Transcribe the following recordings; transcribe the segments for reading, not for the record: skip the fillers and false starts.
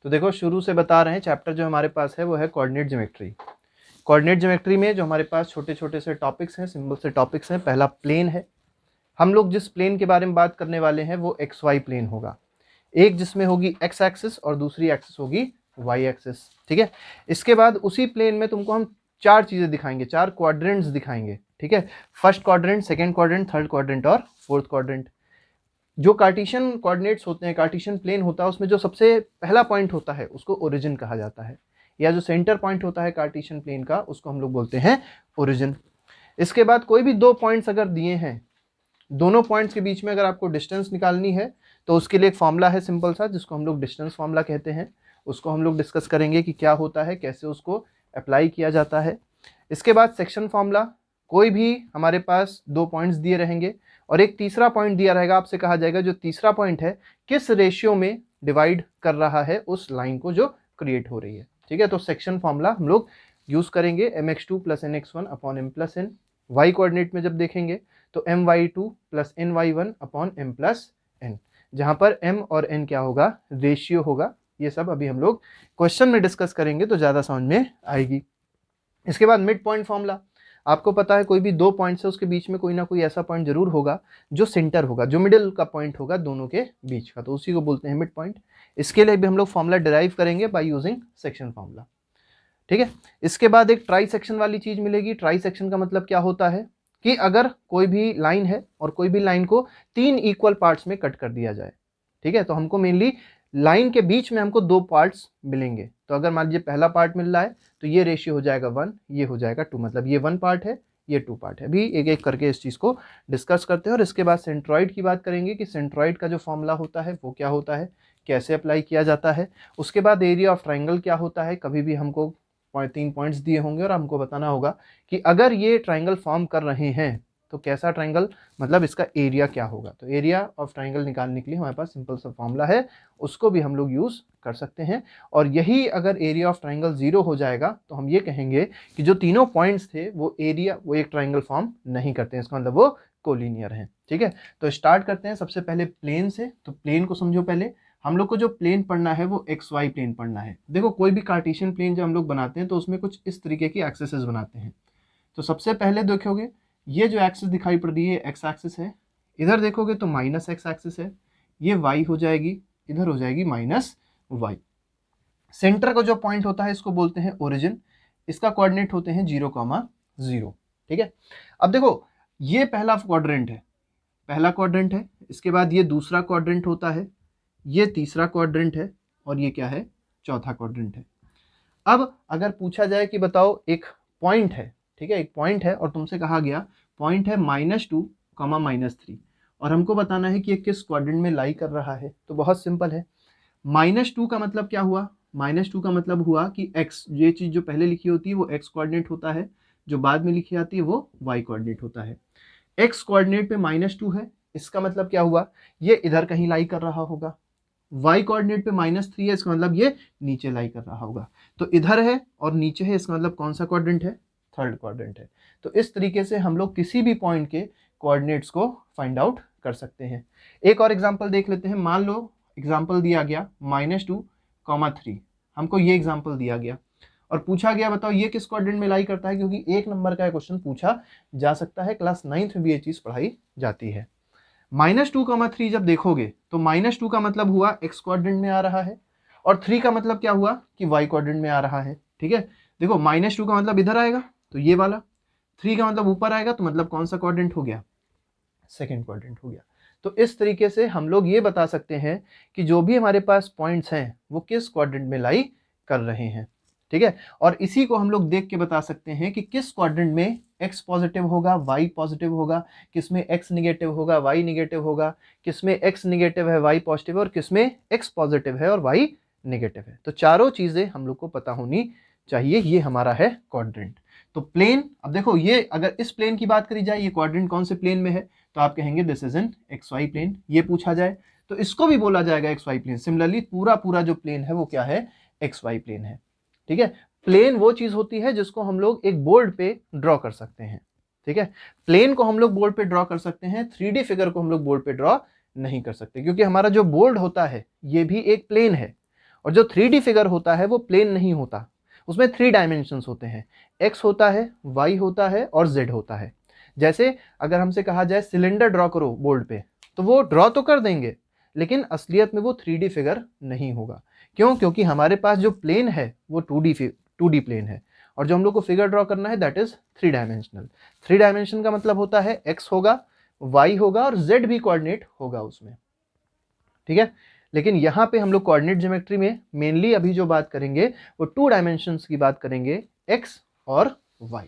तो देखो शुरू से बता रहे हैं, चैप्टर जो हमारे पास है वो है कोऑर्डिनेट ज्योमेट्री। कोऑर्डिनेट ज्योमेट्री में जो हमारे पास छोटे छोटे से टॉपिक्स हैं, सिंपल से टॉपिक्स हैं। पहला प्लेन है, हम लोग जिस प्लेन के बारे में बात करने वाले हैं वो एक्स वाई प्लेन होगा, एक जिसमें होगी एक्स एक्सिस और दूसरी एक्सिस होगी वाई एक्सिस। ठीक है, इसके बाद उसी प्लेन में तुमको हम चार चीजें दिखाएंगे, चार क्वाड्रेंट्स दिखाएंगे। ठीक है, first quadrant, second quadrant, third quadrant और फोर्थ क्वाड्रेंट। जो कार्टेशियन कोऑर्डिनेट्स होते हैं, कार्टेशियन प्लेन होता है, उसमें जो सबसे पहला पॉइंट होता है उसको ओरिजिन कहा जाता है, या जो सेंटर पॉइंट होता है कार्टेशियन प्लेन का उसको हम लोग बोलते हैं ओरिजिन। इसके बाद कोई भी दो पॉइंट्स अगर दिए हैं, दोनों पॉइंट्स के बीच में अगर आपको डिस्टेंस निकालनी है तो उसके लिए एक फॉर्मूला है सिंपल सा, जिसको हम लोग डिस्टेंस फॉर्मूला कहते हैं। उसको हम लोग डिस्कस करेंगे कि क्या होता है, कैसे उसको अप्लाई किया जाता है। इसके बाद सेक्शन फॉर्मूला, कोई भी हमारे पास दो पॉइंट्स दिए रहेंगे और एक तीसरा पॉइंट दिया रहेगा, आपसे कहा जाएगा जो तीसरा पॉइंट है किस रेशियो में डिवाइड कर रहा है उस लाइन को जो क्रिएट हो रही है। ठीक है, तो सेक्शन फॉर्मूला हम लोग यूज करेंगे mx2 + nx1 upon m + n। Y coordinate में जब देखेंगे तो my2 + ny1 upon m + n, जहां पर m और n क्या होगा, रेशियो होगा। ये सब अभी हम लोग क्वेश्चन में डिस्कस करेंगे तो ज्यादा समझ में आएगी। इसके बाद मिड पॉइंट फॉर्मूला, आपको पता है कोई भी दो पॉइंट्स है उसके बीच में कोई ना कोई ऐसा पॉइंट जरूर होगा जो सेंटर होगा, जो मिडिल का पॉइंट होगा दोनों के बीच का, तो उसी को बोलते हैं मिड पॉइंट। इसके लिए भी हम लोग फॉर्मूला डिराइव करेंगे बाय यूजिंग सेक्शन फॉर्मूला। ठीक है, इसके बाद एक ट्राई सेक्शन वाली चीज मिलेगी। ट्राई सेक्शन का मतलब क्या होता है कि अगर कोई भी लाइन है और कोई भी लाइन को तीन इक्वल पार्ट्स में कट कर दिया जाए। ठीक है, तो हमको मेनली लाइन के बीच में हमको दो पार्ट्स मिलेंगे। तो अगर मान लीजिए पहला पार्ट मिल रहा है तो ये रेशियो हो जाएगा 1, ये हो जाएगा 2, मतलब ये 1 पार्ट है, ये 2 पार्ट है। अभी एक एक करके इस चीज को डिस्कस करते हैं। और इसके बाद सेंट्रॉइड की बात करेंगे कि सेंट्रॉइड का जो फॉर्मूला होता है वो क्या होता है, कैसे अप्लाई किया जाता है। उसके बाद एरिया ऑफ ट्राइंगल क्या होता है, कभी भी हमको 3 पॉइंट्स दिए होंगे और हमको बताना होगा कि अगर ये ट्राइंगल फॉर्म कर रहे हैं तो कैसा ट्राइंगल, मतलब इसका एरिया क्या होगा। तो एरिया ऑफ ट्राइंगल निकालने के लिए हमारे पास सिंपल सा फॉर्मूला है, उसको भी हम लोग यूज कर सकते हैं। और यही अगर एरिया ऑफ ट्राइंगल 0 हो जाएगा तो हम ये कहेंगे कि जो तीनों पॉइंट्स थे वो एक ट्राइंगल फॉर्म नहीं करते हैं, इसका मतलब वो कोलिनियर है। ठीक है, तो स्टार्ट करते हैं सबसे पहले प्लेन से। तो प्लेन को समझो, पहले हम लोग को जो प्लेन पढ़ना है वो एक्स वाई प्लेन पढ़ना है। देखो कोई भी कार्टेशियन प्लेन जब हम लोग बनाते हैं तो उसमें कुछ इस तरीके की एक्सेस बनाते हैं। तो सबसे पहले देखोगे ये जो एक्सिस दिखाई पड़ रही है एक्स एक्सिस है, इधर देखोगे तो माइनस एक्स एक्सिस है, ये वाई हो जाएगी, इधर हो जाएगी माइनस वाई। सेंटर का जो पॉइंट होता है इसको बोलते हैं ओरिजिन, इसका कोऑर्डिनेट होते हैं 0,0। ठीक है, अब देखो ये पहला क्वाड्रेंट है, पहला क्वाड्रेंट है, इसके बाद ये दूसरा क्वाड्रेंट होता है, ये तीसरा क्वाड्रेंट है और ये क्या है, चौथा क्वाड्रेंट है। अब अगर पूछा जाए कि बताओ एक पॉइंट है, ठीक है, एक पॉइंट है और तुमसे कहा गया पॉइंट है -2, -3 और हमको बताना है कि ये किस क्वाड्रेंट में लाई कर रहा है। तो बहुत सिंपल है, -2 का मतलब क्या हुआ, -2 का मतलब हुआ कि x, ये चीज जो पहले लिखी होती है वो x कोऑर्डिनेट होता है, जो बाद में लिखी आती है वो y कोऑर्डिनेट होता है। x कोऑर्डिनेट पे -2 है, इसका मतलब क्या हुआ, ये इधर कहीं लाई कर रहा होगा। y कोऑर्डिनेट पे -3 है, इसका मतलब ये नीचे लाई कर रहा होगा। तो इधर है और नीचे है, इसका मतलब कौन सा क्वाड्रेंट है, थर्ड क्वाड्रेंट है। तो इस तरीके से हम लोग किसी भी पॉइंट के कोऑर्डिनेट्स को फाइंड आउट कर सकते हैं। एक और एग्जांपल देख लेते हैं। मान लो एग्जांपल दिया गया -2, 3, हमको ये एग्जांपल दिया गया और पूछा गया बताओ ये किस क्वाड्रेंट में लाई करता है, क्योंकि 1 नंबर का क्वेश्चन पूछा जा सकता है, क्लास 9th में भी ये चीज पढ़ाई जाती है। -2, 3 जब देखोगे तो -2 का मतलब हुआ x क्वाड्रेंट में आ रहा है और 3 का मतलब क्या हुआ कि y क्वाड्रेंट में आ रहा है। ठीक है, देखो -2 का मतलब इधर आएगा तो ये वाला, 3 का मतलब ऊपर आएगा तो मतलब कौन सा क्वाड्रेंट हो गया, सेकेंड क्वाड्रेंट हो गया। तो इस तरीके से हम लोग ये बता सकते हैं कि जो भी हमारे पास पॉइंट्स हैं वो किस क्वाड्रेंट में लाई कर रहे हैं। ठीक है, और इसी को हम लोग देख के बता सकते हैं कि किस क्वाड्रेंट में x पॉजिटिव होगा, y पॉजिटिव होगा, किसमें x निगेटिव होगा, y निगेटिव होगा, किसमें x निगेटिव है, y पॉजिटिव है और किसमें x पॉजिटिव है और y निगेटिव है। तो चारों चीजें हम लोग को पता होनी चाहिए, ये हमारा है क्वाड्रेंट। तो प्लेन, अब देखो ये अगर इस प्लेन की बात करी जाए, ये क्वाड्रेंट कौन से प्लेन में है, तो आप कहेंगे this is an x y plane. ये पूछा जाए तो इसको भी बोला जाएगा एक्स वाई प्लेन। सिमिलरली पूरा जो प्लेन है वो क्या है, एक्स वाई प्लेन है। ठीक है, प्लेन वो चीज होती है जिसको हम लोग एक बोर्ड पे ड्रॉ कर सकते हैं। ठीक है, प्लेन को हम लोग बोर्ड पे ड्रॉ कर सकते हैं, 3D फिगर को हम लोग बोर्ड पे ड्रॉ नहीं कर सकते, क्योंकि हमारा जो बोर्ड होता है ये भी एक प्लेन है और जो 3D फिगर होता है वो प्लेन नहीं होता, उसमें 3 डायमेंशंस होते हैं, x होता है, y होता है और z होता है। जैसे अगर हमसे कहा जाए सिलेंडर ड्रॉ करो बोर्ड पे, तो वो ड्रॉ तो कर देंगे, लेकिन असलियत में वो 3D फिगर नहीं होगा। क्यों? क्योंकि हमारे पास जो प्लेन है वो 2D प्लेन है, और जो हम लोग को फिगर ड्रॉ करना है दैट इज 3 डायमेंशनल। 3 डायमेंशन का मतलब होता है x होगा, y होगा और z भी कोऑर्डिनेट होगा उसमें, ठीक है। लेकिन यहाँ पे हम लोग कोऑर्डिनेट ज्योमेट्री में मेनली अभी जो बात करेंगे वो 2 डायमेंशंस की बात करेंगे, x और y,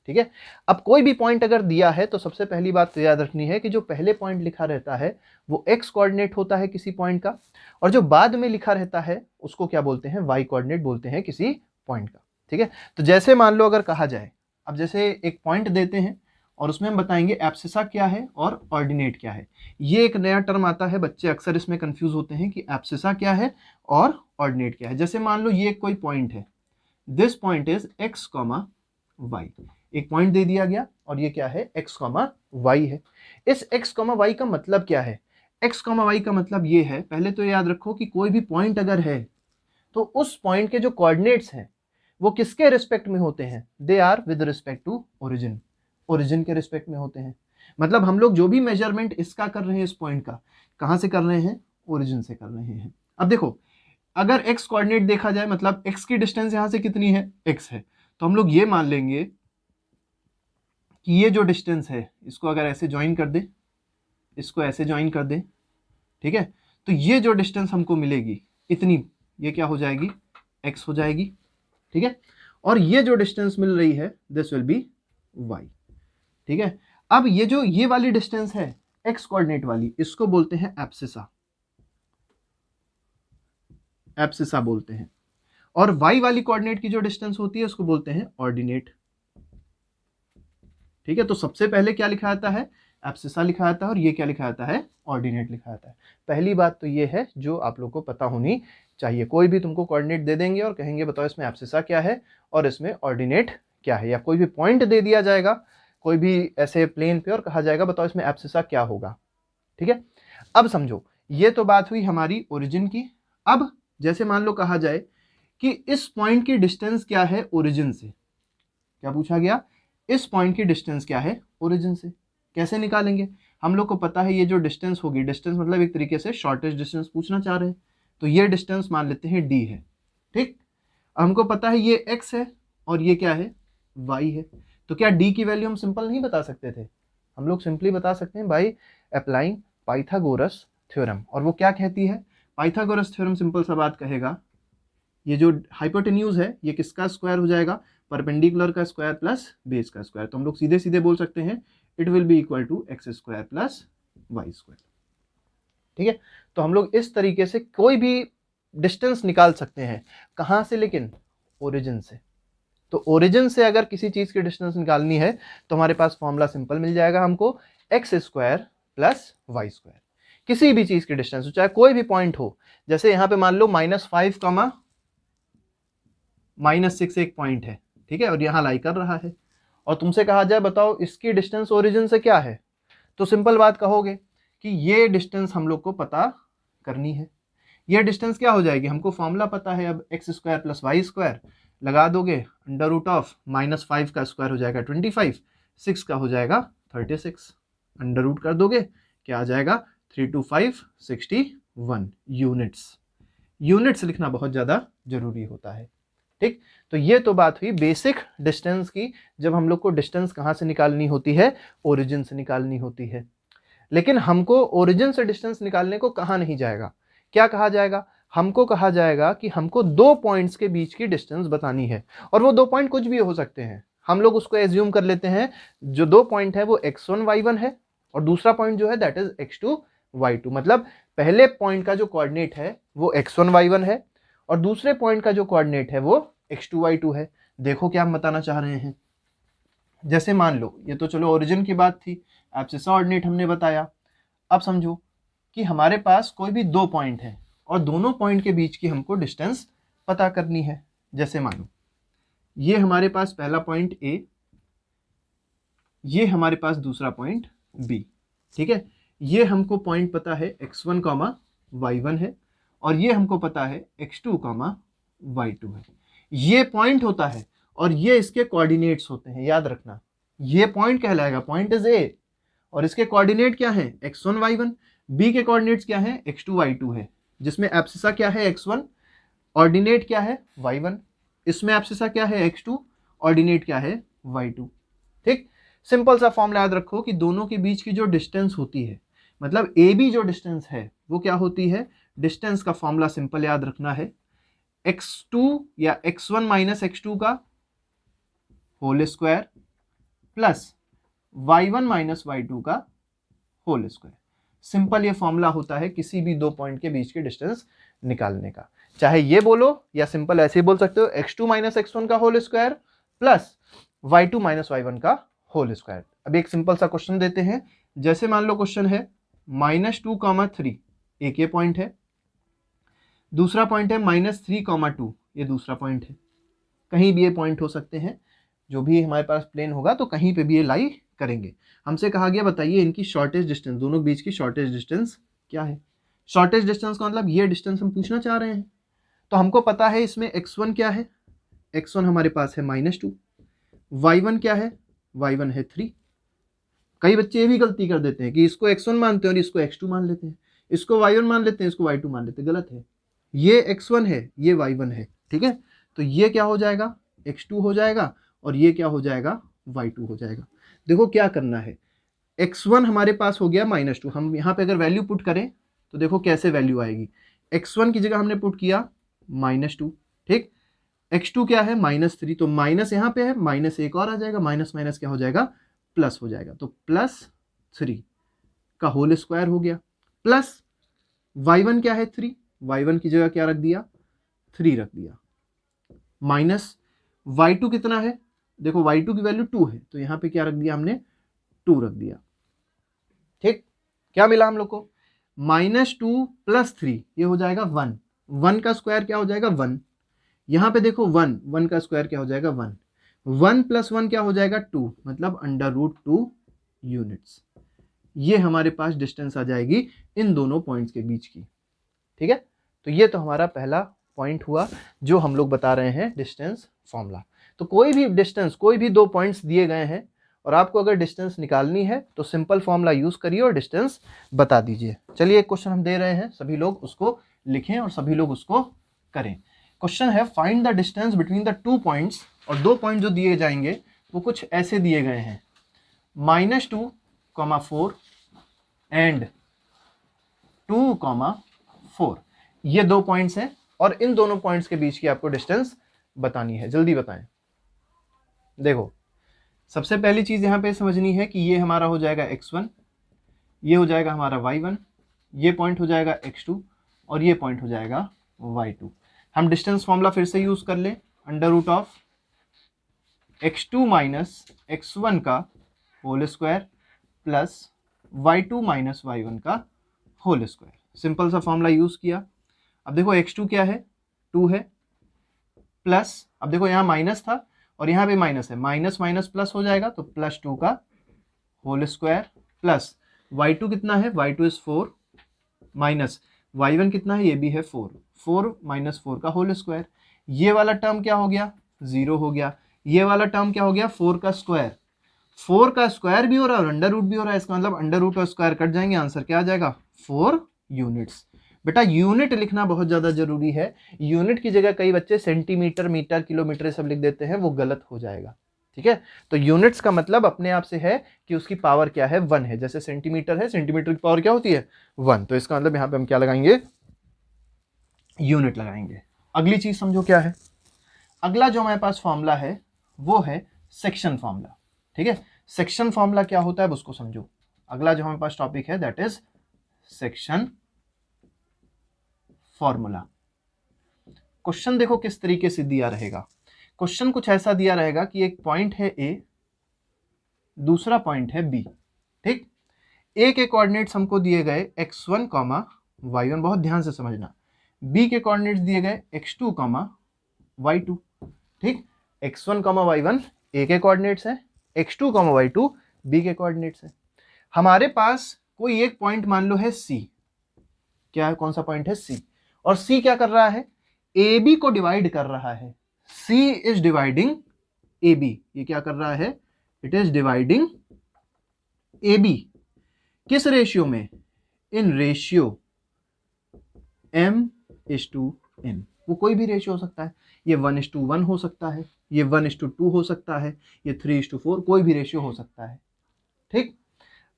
ठीक है। अब कोई भी पॉइंट अगर दिया है तो सबसे पहली बात तो याद रखनी है कि जो पहले पॉइंट लिखा रहता है वो x कोऑर्डिनेट होता है किसी पॉइंट का, और जो बाद में लिखा रहता है उसको क्या बोलते हैं, y कोऑर्डिनेट बोलते हैं किसी पॉइंट का, ठीक है। तो जैसे मान लो अगर कहा जाए, अब जैसे एक पॉइंट देते हैं और उसमें हम बताएंगे एब्सिसा क्या है और ऑर्डिनेट क्या है। ये एक नया टर्म आता है, बच्चे अक्सर इसमें कंफ्यूज होते हैं कि एब्सिसा क्या है और ऑर्डिनेट क्या है। जैसे मान लो ये कोई पॉइंट है, this point is x, y, एक पॉइंट दे दिया गया और ये क्या है, x, y है। इस x, y का मतलब क्या है? x, y का मतलब ये है, पहले तो याद रखो कि कोई भी पॉइंट अगर है तो उस पॉइंट के जो कोऑर्डिनेट्स हैं वो किसके रिस्पेक्ट में होते हैं, they are with respect to origin, origin के रिस्पेक्ट में होते हैं। मतलब हम लोग जो भी मेजरमेंट इसका कर रहे हैं, इस पॉइंट का, कहां से कर रहे हैं, ओरिजिन से कर रहे हैं। अब देखो, अगर x कोऑर्डिनेट देखा जाए, मतलब x की डिस्टेंस यहां से कितनी है, x है, तो हम लोग ये मान लेंगे कि ये जो डिस्टेंस है इसको अगर ऐसे ज्वाइन कर दे, इसको ऐसे ज्वाइन कर दे, ठीक है, तो ये जो डिस्टेंस हमको मिलेगी इतनी, ये क्या हो जाएगी, x हो जाएगी, ठीक है। और ये जो डिस्टेंस मिल रही है दिस विल बी y, ठीक है। अब ये जो ये वाली डिस्टेंस है x कोऑर्डिनेट वाली, इसको बोलते हैं एब्सिसा, एब्सिसा बोलते हैं। और y वाली कोऑर्डिनेट की जो डिस्टेंस होती है उसको बोलते हैं ऑर्डिनेट, ठीक है। तो सबसे पहले क्या लिखा जाता है, एब्सिसा लिखा जाता है, और ये क्या लिखा जाता है, ऑर्डिनेट लिखा जाता है। पहली बात तो ये है जो आप लोग को पता होनी चाहिए। कोई भी तुमको कोऑर्डिनेट दे देंगे और कहेंगे बताओ इसमें एब्सिसा क्या है और इसमें ऑर्डिनेट क्या है, या कोई भी पॉइंट दे दिया जाएगा कोई भी ऐसे प्लेन पे और कहा जाएगा बताओ इसमें एब्सिसा क्या होगा, ठीक है। अब समझो, ये तो बात हुई हमारी ओरिजिन की। अब जैसे मान लो कहा जाए कि इस पॉइंट की डिस्टेंस क्या है ओरिजिन से, क्या पूछा गया, इस पॉइंट की डिस्टेंस क्या है ओरिजिन से, कैसे निकालेंगे? हम लोग को पता है ये जो डिस्टेंस होगी, डिस्टेंस मतलब एक तरीके से शॉर्टेस्ट डिस्टेंस पूछना चाह रहे हैं, तो ये डिस्टेंस मान लेते हैं d है, ठीक। हमको पता है ये x है और ये क्या है, y है। तो क्या d की वैल्यू हम सिंपल नहीं बता सकते थे? हम लोग सिंपली बता सकते हैं बाय अप्लाइंग पाइथागोरस थ्योरम। और वो क्या कहती है, पाइथागोरस थ्योरम सिंपल सा बात कहेगा, ये जो हाइपोटेन्यूज है ये किसका स्क्वायर हो जाएगा, परपेंडिकुलर का स्क्वायर प्लस बेस का स्क्वायर। तो हम लोग सीधे सीधे बोल सकते हैं it will be equal to x square plus y square, ठीक है। तो हम लोग इस तरीके से कोई भी डिस्टेंस निकाल सकते हैं, कहां से, लेकिन ओरिजिन से। तो ओरिजिन से अगर किसी चीज की डिस्टेंस निकालनी है तो हमारे पास फॉर्मूला सिंपल मिल जाएगा हमको, x square plus y square. किसी भी चीज की डिस्टेंस, चाहे कोई भी पॉइंट हो, जैसे यहां पे मान लो -5, -6 एक पॉइंट है, ठीक है, और यहां लाई कर रहा है, और तुमसे कहा जाए बताओ इसकी डिस्टेंस ओरिजिन से क्या है, तो सिंपल बात कहोगे कि ये डिस्टेंस हम लोग को पता करनी है। ये डिस्टेंस क्या हो जाएगी, हमको फॉर्मूला पता है, अब x square plus y square लगा दोगे, अंडर रूट ऑफ -5 का स्क्वायर हो जाएगा 25, 6 का हो जाएगा 36, अंडर रूट कर दोगे क्या आ जाएगा 3 2 5 61 यूनिट्स। यूनिट्स लिखना बहुत ज़्यादा जरूरी होता है, ठीक। तो ये तो बात हुई बेसिक डिस्टेंस की, जब हम लोग को डिस्टेंस कहाँ से निकालनी होती है, ओरिजिन से निकालनी होती है। लेकिन हमको ओरिजिन से डिस्टेंस निकालने को कहा नहीं जाएगा, क्या कहा जाएगा, हमको कहा जाएगा कि हमको दो पॉइंट्स के बीच की डिस्टेंस बतानी है, और वो दो पॉइंट कुछ भी हो सकते हैं। हम लोग उसको एज्यूम कर लेते हैं जो दो पॉइंट है वो x1 y1 है, और दूसरा पॉइंट जो है दैट इज x2 y2। मतलब पहले पॉइंट का जो कोऑर्डिनेट है वो x1 y1 है, और दूसरे पॉइंट का जो कोऑर्डिनेट है वो x2 y2 है। देखो क्या हम बताना चाह रहे हैं, जैसे मान लो ये तो चलो ओरिजिन की बात थी, एब्सिसा ऑर्डिनेट हमने बताया। अब समझो कि हमारे पास कोई भी दो पॉइंट है और दोनों पॉइंट के बीच की हमको डिस्टेंस पता करनी है। जैसे मानो ये हमारे पास पहला पॉइंट A, ये हमारे पास दूसरा पॉइंट B, ठीक है। ये हमको पॉइंट पता है x1, y1 है, और ये हमको पता है x2, y2 है। ये पॉइंट होता है और ये इसके कोऑर्डिनेट्स होते हैं, याद रखना। ये पॉइंट कहलाएगा, पॉइंट इज ए, और इसके कोऑर्डिनेट क्या है, x1 y1। बी के कोऑर्डिनेट्स क्या है, x2 y2 है, जिसमें एब्सिसा क्या है x1, ऑर्डिनेट क्या है y1, इसमें एब्सिसा क्या है x2, ऑर्डिनेट क्या है y2। ठीक, सिंपल सा फॉर्मूला याद रखो कि दोनों के बीच की जो डिस्टेंस होती है, मतलब ए बी जो डिस्टेंस है वो क्या होती है, डिस्टेंस का फॉर्मूला सिंपल याद रखना है, x2 या x1 माइनस x2 का whole square plus y1 minus y2 का होल स्क्वायर। सिंपल ये फॉर्मूला होता है किसी भी दो पॉइंट के बीच की डिस्टेंस निकालने का। चाहे ये बोलो या सिंपल ऐसे ही बोल सकते हो, x2 माइनस x1 का whole square plus y2 minus y1 का होल स्क्वायर। अब एक सिंपल सा क्वेश्चन देते हैं, जैसे मान लो क्वेश्चन है -2, 3, एक ये पॉइंट है, दूसरा पॉइंट है -3, 2, ये दूसरा पॉइंट है। कहीं भी ये पॉइंट हो सकते हैं, जो भी हमारे पास प्लेन होगा तो कहीं पे भी ये लाई करेंगे। हमसे कहा गया बताइए इनकी शॉर्टेज डिस्टेंस, दोनों के बीच की शॉर्टेज डिस्टेंस क्या है। शॉर्टेज डिस्टेंस का मतलब ये डिस्टेंस हम पूछना चाह रहे हैं। तो हमको पता है इसमें x1 क्या है, x1 हमारे पास है -2, y1 क्या है, y1 है 3। कई बच्चे ये भी गलती कर देते हैं कि इसको x1 मानते हैं और इसको x2 मान लेते हैं, इसको y1 मान लेते हैं, इसको y2 मान लेते हैं। गलत है, ये x1 है, ये y1 है। ठीक है, तो ये क्या हो जाएगा, x2 हो जाएगा, और ये क्या हो जाएगा, y2 हो जाएगा। देखो क्या करना है, x1 हमारे पास हो गया -2, हम यहाँ पे अगर वैल्यू पुट करें तो देखो कैसे वैल्यू आएगी। x1 की जगह हमने पुट किया -2, ठीक, x2 क्या है -3, तो माइनस यहाँ पे है, माइनस एक और आ जाएगा, माइनस माइनस क्या हो जाएगा, प्लस हो जाएगा। तो +3 का होल स्क्वायर हो गया, प्लस y1 क्या है 3, y1 की जगह क्या रख दिया, 3 रख दिया, माइनस y2 कितना है, देखो y2 की वैल्यू 2 है, तो यहाँ पे क्या रख दिया हमने, 2 रख दिया। ठीक, क्या मिला हम लोग को, -2 + 3 ये हो जाएगा 1, 1 का स्क्वायर क्या हो जाएगा 1, यहाँ पे देखो 1, 1 का स्क्वायर क्या हो जाएगा 1, 1 + 1 क्या हो जाएगा 2, मतलब √2 यूनिट्स। ये हमारे पास डिस्टेंस आ जाएगी इन दोनों पॉइंट्स के बीच की। ठीक है, तो ये तो हमारा पहला पॉइंट हुआ जो हम लोग बता रहे हैं डिस्टेंस फॉर्मूला। तो कोई भी डिस्टेंस, कोई भी दो पॉइंट्स दिए गए हैं और आपको अगर डिस्टेंस निकालनी है तो सिंपल फॉर्मूला यूज करिए और डिस्टेंस बता दीजिए। चलिए एक क्वेश्चन हम दे रहे हैं, सभी लोग उसको लिखें और सभी लोग उसको करें। क्वेश्चन है find the distance between the 2 points, और दो पॉइंट जो दिए जाएंगे वो कुछ ऐसे दिए गए हैं, -2, 4 एंड 2, 4। ये दो पॉइंट्स हैं और इन दोनों पॉइंट्स के बीच की आपको डिस्टेंस बतानी है। जल्दी बताएं। देखो सबसे पहली चीज यहां पे समझनी है कि ये हमारा हो जाएगा x1, ये हो जाएगा हमारा y1, ये पॉइंट हो जाएगा x2 और ये पॉइंट हो जाएगा y2। हम डिस्टेंस फॉर्मूला फिर से यूज कर ले, √of x2 माइनस x1 का whole square plus y2 minus y1 का होल स्क्वायर। सिंपल सा फॉर्मूला यूज किया। अब देखो x2 क्या है, 2 है, प्लस, अब देखो यहाँ माइनस था और यहाँ पे माइनस है, माइनस माइनस प्लस हो जाएगा, तो +2 का होल स्क्वायर प्लस y2 कितना है, y2 इज 4, माइनस y1 कितना है, ये भी है 4, 4 माइनस 4 का होल स्क्वायर। ये वाला टर्म क्या हो गया, 0 हो गया। ये वाला टर्म क्या हो गया, 4 का स्क्वायर, 4 का स्क्वायर भी हो रहा है और अंडर रूट भी हो रहा है, इसका मतलब अंडर रूट और स्क्वायर कट जाएंगे, आंसर क्या आ जाएगा, 4 यूनिट्स। बेटा यूनिट लिखना बहुत ज्यादा जरूरी है। यूनिट की जगह कई बच्चे सेंटीमीटर, मीटर, किलोमीटर सब लिख देते हैं, वो गलत हो जाएगा। ठीक है, तो यूनिट्स का मतलब अपने आप से है कि उसकी पावर क्या है, 1 है। जैसे सेंटीमीटर है, सेंटीमीटर की पावर क्या होती है, 1, तो इसका मतलब यहां पे हम क्या लगाएंगे, यूनिट लगाएंगे। अगली चीज समझो क्या है, अगला जो हमारे पास फॉर्मूला है वो है सेक्शन फॉर्मूला। ठीक है, सेक्शन फॉर्मूला क्या होता है उसको समझो। अगला जो हमारे पास टॉपिक है that is section formula. Question देखो किस तरीके से दिया रहेगा। क्वेश्चन कुछ ऐसा दिया रहेगा कि एक पॉइंट है ए, दूसरा पॉइंट है बी। ठीक, ए के कोऑर्डिनेट्स हमको दिए गए x1, y1, बहुत ध्यान से समझना। बी के कोऑर्डिनेट्स दिए गए x2, y2। ठीक, x1, y1 ए के कोऑर्डिनेट्स है, x2, y2 बी के कोऑर्डिनेट्स है। हमारे पास कोई एक पॉइंट मान लो है सी, क्या है, कौन सा पॉइंट है, सी, और C क्या कर रहा है, AB को डिवाइड कर रहा है। C इज डिवाइडिंग AB, ये क्या कर रहा है, इट इज डिवाइडिंग AB। किस रेशियो में, इन रेशियो M:N। वो कोई भी रेशियो हो सकता है, ये 1:1 हो सकता है, ये 1:2 हो सकता है, ये 3:4, कोई भी रेशियो हो सकता है। ठीक,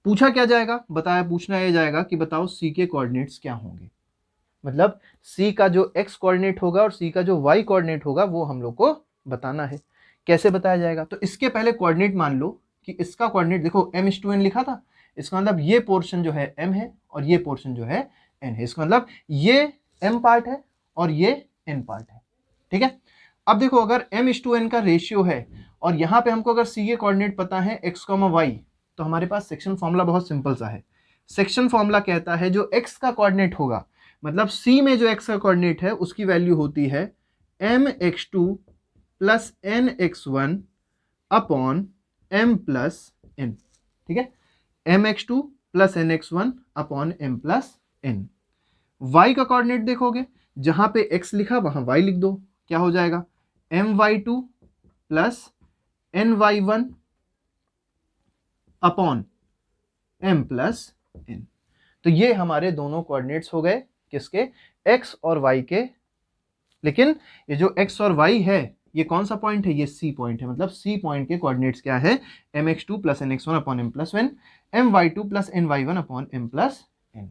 पूछा क्या जाएगा, बताया पूछना ये जाएगा कि बताओ C के कोऑर्डिनेट्स क्या होंगे। मतलब C का जो x कोऑर्डिनेट होगा और C का जो y कोऑर्डिनेट होगा वो हम लोग को बताना है। कैसे बताया जाएगा, तो इसके पहले कोऑर्डिनेट मान लो कि इसका कोऑर्डिनेट देखो M:2n लिखा था, इसका मतलब ये पोर्शन जो है M है और ये पोर्शन जो है N है। इसका मतलब ये M पार्ट है और ये N पार्ट है। ठीक है, अब देखो अगर M:2n का रेशियो है और यहाँ पे हमको अगर C के कोऑर्डिनेट पता है x, y, तो हमारे पास सेक्शन फॉर्मूला बहुत सिंपल सा है। सेक्शन फॉर्मूला कहता है जो x का कोऑर्डिनेट होगा, मतलब C में जो x का कोऑर्डिनेट है उसकी वैल्यू होती है mx2 plus nx1 upon m plus n। ठीक है, mx2 plus nx1 upon m plus n। y का कोऑर्डिनेट देखोगे, जहां पे x लिखा वहां y लिख दो, क्या हो जाएगा my2 plus ny1 upon m plus n। तो ये हमारे दोनों कोऑर्डिनेट्स हो गए किसके, x और y के। लेकिन ये जो x और y है ये कौन सा पॉइंट है, ये C पॉइंट है। मतलब C पॉइंट के कोऑर्डिनेट्स क्या है, mx2 plus nx1 upon m plus 1, my2 plus ny1 upon m plus n।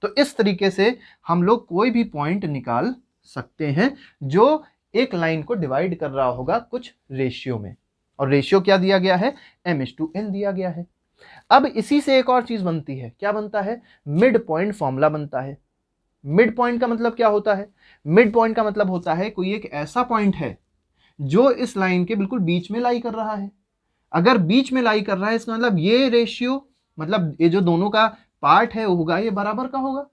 तो इस तरीके से हम लोग कोई भी पॉइंट निकाल सकते हैं जो एक लाइन को डिवाइड कर रहा होगा कुछ रेशियो में, और रेशियो क्या दिया गया है, m:n दिया गया है। अब इसी से एक और चीज बनती है, क्या बनता है, मिड पॉइंट फॉर्मूला बनता है। मिड पॉइंट का मतलब क्या होता है, मिड पॉइंट का मतलब होता है कोई एक ऐसा पॉइंट है जो इस लाइन के बिल्कुल बीच में लाई कर रहा है। अगर बीच में लाई कर रहा है इसका मतलब ये रेशियो, मतलब ये जो दोनों का पार्ट है होगा ये बराबर का होगा।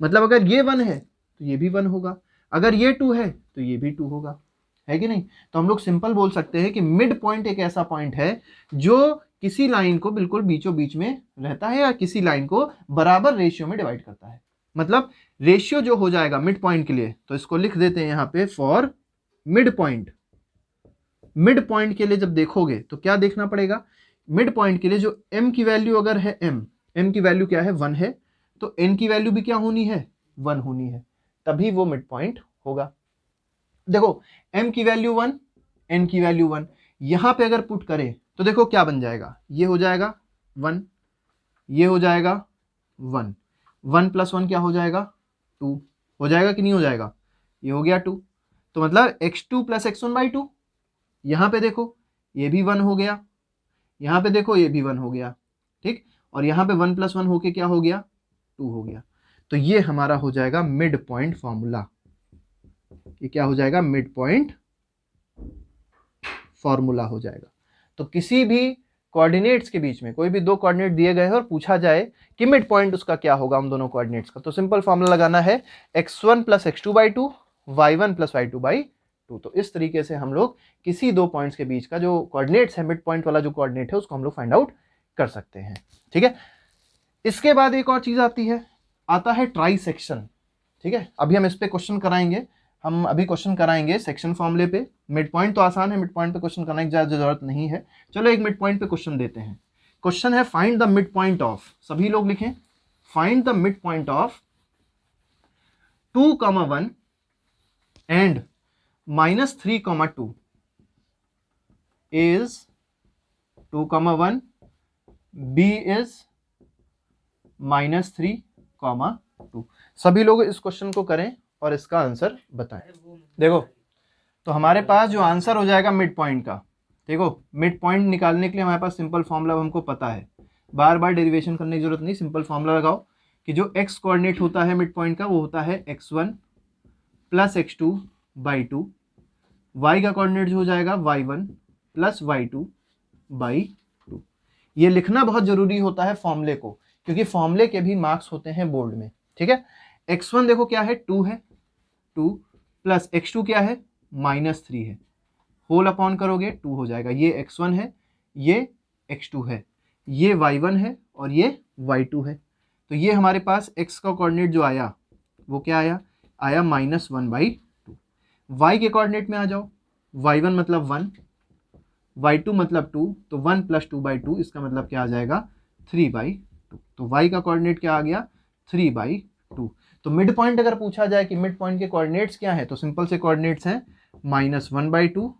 मतलब अगर ये 1 है तो ये भी 1 होगा, अगर ये 2 है तो ये भी 2 होगा, है कि नहीं। तो हम लोग सिंपल बोल सकते हैं कि मिड पॉइंट एक ऐसा पॉइंट है जो किसी लाइन को बिल्कुल बीचों बीच में रहता है या किसी लाइन को बराबर रेशियो में डिवाइड करता है। मतलब रेशियो जो हो जाएगा मिड पॉइंट के लिए, तो इसको लिख देते हैं यहां पे for mid point. Mid point के लिए जब देखोगे तो क्या देखना पड़ेगा, मिड पॉइंट के लिए जो m की वैल्यू अगर है m की वैल्यू क्या है 1 है, तो n की वैल्यू भी क्या होनी है 1 होनी है, तभी वो मिड पॉइंट होगा। देखो m की वैल्यू 1, n की वैल्यू 1, यहां पे अगर पुट करें तो देखो क्या बन जाएगा, ये हो जाएगा 1, ये हो जाएगा 1, 1 प्लस 1 क्या हो जाएगा 2 हो जाएगा कि नहीं हो जाएगा, ये हो गया 2। तो मतलब x2 प्लस x1/2, यहां पे देखो ये भी 1 हो गया, यहां पे देखो ये भी 1 हो गया, ठीक, और यहां पे 1 प्लस 1 होके क्या हो गया 2 हो गया। तो ये हमारा हो जाएगा मिड पॉइंट फॉर्मूला। ये क्या हो जाएगा, मिड पॉइंट फॉर्मूला हो जाएगा। तो किसी भी कोऑर्डिनेट्स के बीच में कोई भी दो कोऑर्डिनेट दिए गए हैं और पूछा जाए कि मिड पॉइंट उसका क्या होगा उन दोनों कोऑर्डिनेट्स का, तो सिंपल फॉर्मूला लगाना है x1 plus x2/2 y1 plus y2/2। तो इस तरीके से हम लोग किसी दो पॉइंट्स के बीच का जो कोऑर्डिनेट्स है, मिड पॉइंट वाला जो कोऑर्डिनेट है उसको हम लोग फाइंड आउट कर सकते हैं। ठीक है, इसके बाद एक और चीज आती है, आता है ट्राई सेक्शन। ठीक है, अभी हम इस पे क्वेश्चन कराएंगे, हम अभी क्वेश्चन कराएंगे सेक्शन फॉर्मूले पे। मिड पॉइंट तो आसान है, मिड पॉइंट पे क्वेश्चन कराने की ज़्यादा जरूरत नहीं है। चलो एक मिड पॉइंट पे क्वेश्चन देते हैं। क्वेश्चन है find the mid point of, सभी लोग लिखें, find the mid point of 2,1 and -3,2 is 2,1, b is -3,2। सभी लोग इस क्वेश्चन को करें और इसका आंसर बताएं। देखो तो हमारे पास जो आंसर हो जाएगा मिड पॉइंट का, देखो मिड पॉइंट निकालने के लिए हमारे पास सिंपल फॉर्मूला हमको पता है, बार बार डेरिवेशन करने की जरूरत नहीं, सिंपल फॉर्मूला लगाओ कि जो x कोऑर्डिनेट होता है मिड पॉइंट का वो होता है x1 प्लस x2/2, y का कोऑर्डिनेट जो हो जाएगा y1 प्लस y2/2। ये लिखना बहुत जरूरी होता है फॉर्मूले को, क्योंकि फॉर्मूले के भी मार्क्स होते हैं बोर्ड में। ठीक है, x1 देखो क्या है 2 है, 2 प्लस x2 क्या है -3 है, होल अपॉन करोगे 2 हो जाएगा। ये x1 है, ये x2 है, ये y1 है और ये y2 है। तो ये हमारे पास x का कोऑर्डिनेट जो आया वो क्या आया, आया -1/2। y के कोऑर्डिनेट में आ जाओ, y1 मतलब 1, y2 मतलब 2, तो 1 + 2/2 इसका मतलब क्या आ जाएगा 3/2। तो y का कोऑर्डिनेट क्या आ गया 3/2। तो मिड पॉइंट अगर पूछा जाए कि मिड पॉइंट के कोऑर्डिनेट्स क्या है, तो सिंपल से कोऑर्डिनेट्स हैं -1/2,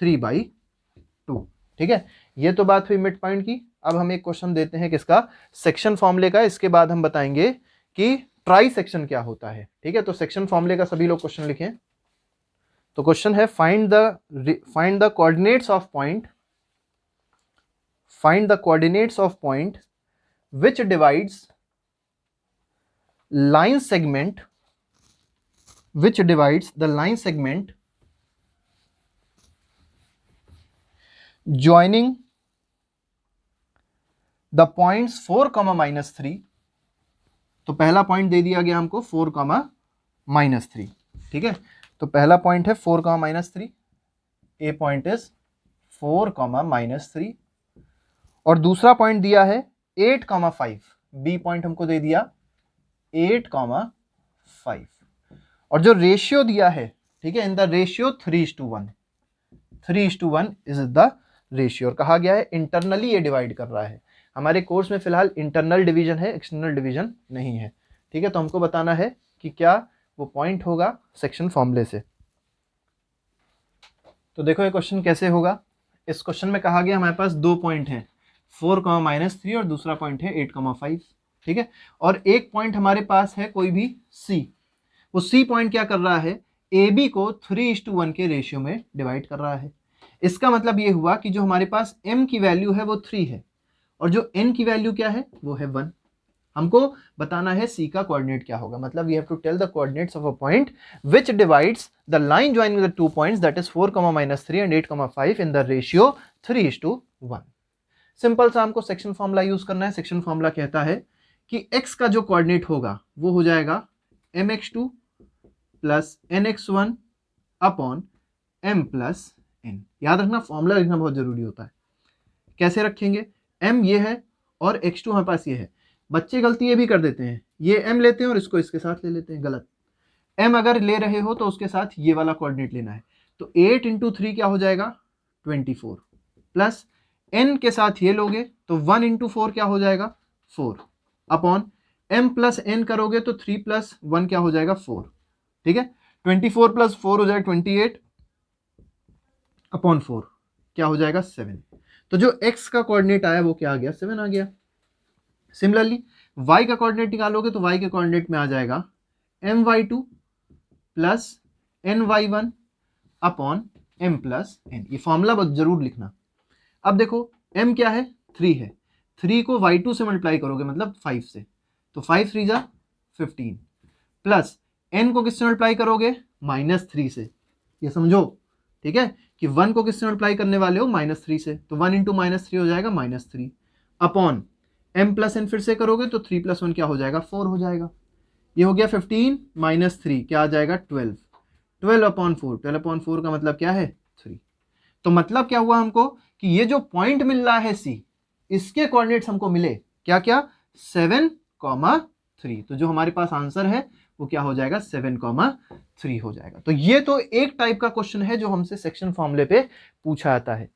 3/2। ठीक है, ये तो बात हुई मिड पॉइंट की। अब हम एक क्वेश्चन देते हैं किसका, सेक्शन फॉर्मूले का। इसके बाद हम बताएंगे कि ट्राई सेक्शन क्या होता है। ठीक है, तो सेक्शन फॉर्मूले का सभी लोग क्वेश्चन लिखें। तो क्वेश्चन है find the coordinates of point, find the coordinates of point which divides line segment, which divides the line segment joining the points 4, -3। तो पहला पॉइंट दे दिया गया हमको 4, -3। ठीक है, तो पहला पॉइंट है 4, -3। ए पॉइंट इज 4, -3। और दूसरा पॉइंट दिया है 8, 5। बी पॉइंट हमको दे दिया 8, 5। और जो रेशियो दिया है, ठीक है, इन the ratio 3:1, 3:1 is the ratio. और कहा गया है इंटरनली ये डिवाइड कर रहा है। हमारे कोर्स में फिलहाल इंटरनल डिवीजन है, एक्सटर्नल डिवीजन नहीं है। ठीक है, तो हमको बताना है कि क्या वो पॉइंट होगा सेक्शन फॉर्मूले से। तो देखो ये क्वेश्चन कैसे होगा। इस क्वेश्चन में कहा गया हमारे पास दो पॉइंट हैं, 4, -3 और दूसरा पॉइंट है 8, 5। ठीक है, और एक पॉइंट हमारे पास है कोई भी C। वो C पॉइंट क्या कर रहा है, AB को 3:1 के रेशियो में डिवाइड कर रहा है। इसका मतलब ये हुआ कि जो हमारे पास M की वैल्यू है वो 3 है, और जो N की वैल्यू क्या है वो है 1। हमको बताना है C का कोऑर्डिनेट क्या होगा। मतलब we have to tell the coordinates of a point which divides the line joining the two points, that is 4, -3 and 8, 5 in the ratio 3:1। Simple सा हमको सेक्शन फॉर्मूला यूज करना है। सेक्शन फॉर्मूला कहता है कि x का जो कोऑर्डिनेट होगा वो हो जाएगा mx2 + nx1 upon m + n। याद रखना, फॉर्मूला लिखना बहुत जरूरी होता है। कैसे रखेंगे, m ये है और x2 हमारे पास ये है। बच्चे गलती ये भी कर देते हैं, ये m लेते हैं और इसको इसके साथ ले लेते हैं, गलत। m अगर ले रहे हो तो उसके साथ ये वाला कोऑर्डिनेट लेना है। तो 8 × 3 क्या हो जाएगा 24, प्लस n के साथ ये लोगे तो 1 × 4 क्या हो जाएगा 4, अपॉन m + n करोगे तो 3 + 1 क्या हो जाएगा 4। ठीक है, 24 + 4 हो जाएगा 28 अपॉन 4 क्या हो जाएगा 7। तो जो x का कोऑर्डिनेट आया वो क्या आ गया 7 आ गया। सिमिलरली y का कोऑर्डिनेट निकालोगे तो y के कोऑर्डिनेट में आ जाएगा my2 + ny1 upon m + n। ये फॉर्मूला जरूर लिखना। अब देखो m क्या है 3 है, 3 को y2 से मल्टीप्लाई करोगे मतलब 5 से, तो 5 3 जा 15, प्लस n को किससे मल्टीप्लाई करोगे -3 से। ये समझो, ठीक है, कि 1 को किससे मल्टीप्लाई करने वाले हो -3 से, तो 1 × -3 हो जाएगा -3 अपॉन m + n फिर से करोगे तो 3 + 1 क्या हो जाएगा 4 हो जाएगा। ये हो गया 15 - 3 क्या आ जाएगा 12, 12/4, 12/4 का मतलब क्या है 3। तो मतलब क्या हुआ हमको कि ये जो पॉइंट मिल रहा है C, इसके कोऑर्डिनेट्स हमको मिले क्या क्या 7, 3। तो जो हमारे पास आंसर है वो क्या हो जाएगा 7, 3 हो जाएगा। तो ये तो एक टाइप का क्वेश्चन है जो हमसे सेक्शन फॉर्मूले पे पूछा जाता है।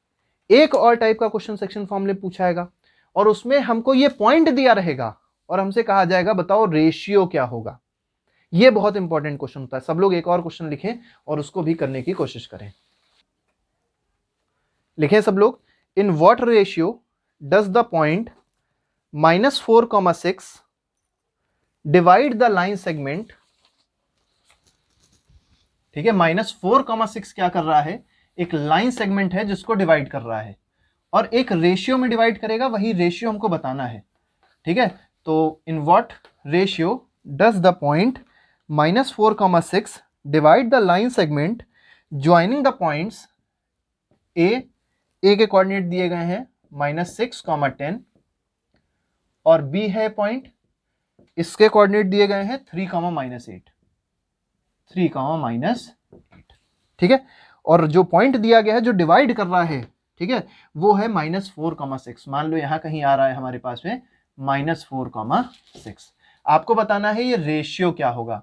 एक और टाइप का क्वेश्चन सेक्शन फॉर्मूले पूछाएगा और उसमें हमको ये पॉइंट दिया रहेगा और हमसे कहा जाएगा बताओ रेशियो क्या होगा। ये बहुत इंपॉर्टेंट क्वेश्चन होता है। सब लोग एक और क्वेश्चन लिखें और उसको भी करने की कोशिश करें। लिखें सब लोग, इन what ratio does the point -4, 6 divide the line segment. ठीक है, -4, 6 क्या कर रहा है, एक लाइन सेगमेंट है जिसको डिवाइड कर रहा है और एक रेशियो में डिवाइड करेगा, वही रेशियो हमको बताना है। ठीक है, तो इन what ratio does the point -4, 6 divide the line segment joining the points A के कोऑर्डिनेट दिए गए हैं -6, 10 और बी है पॉइंट, इसके कोऑर्डिनेट दिए गए हैं 3, -8, 3, -8। ठीक है, और जो पॉइंट दिया गया है जो डिवाइड कर रहा है, ठीक है, वो है -4, 6। मान लो यहां कहीं आ रहा है हमारे पास में -4, 6। आपको बताना है ये रेशियो क्या होगा,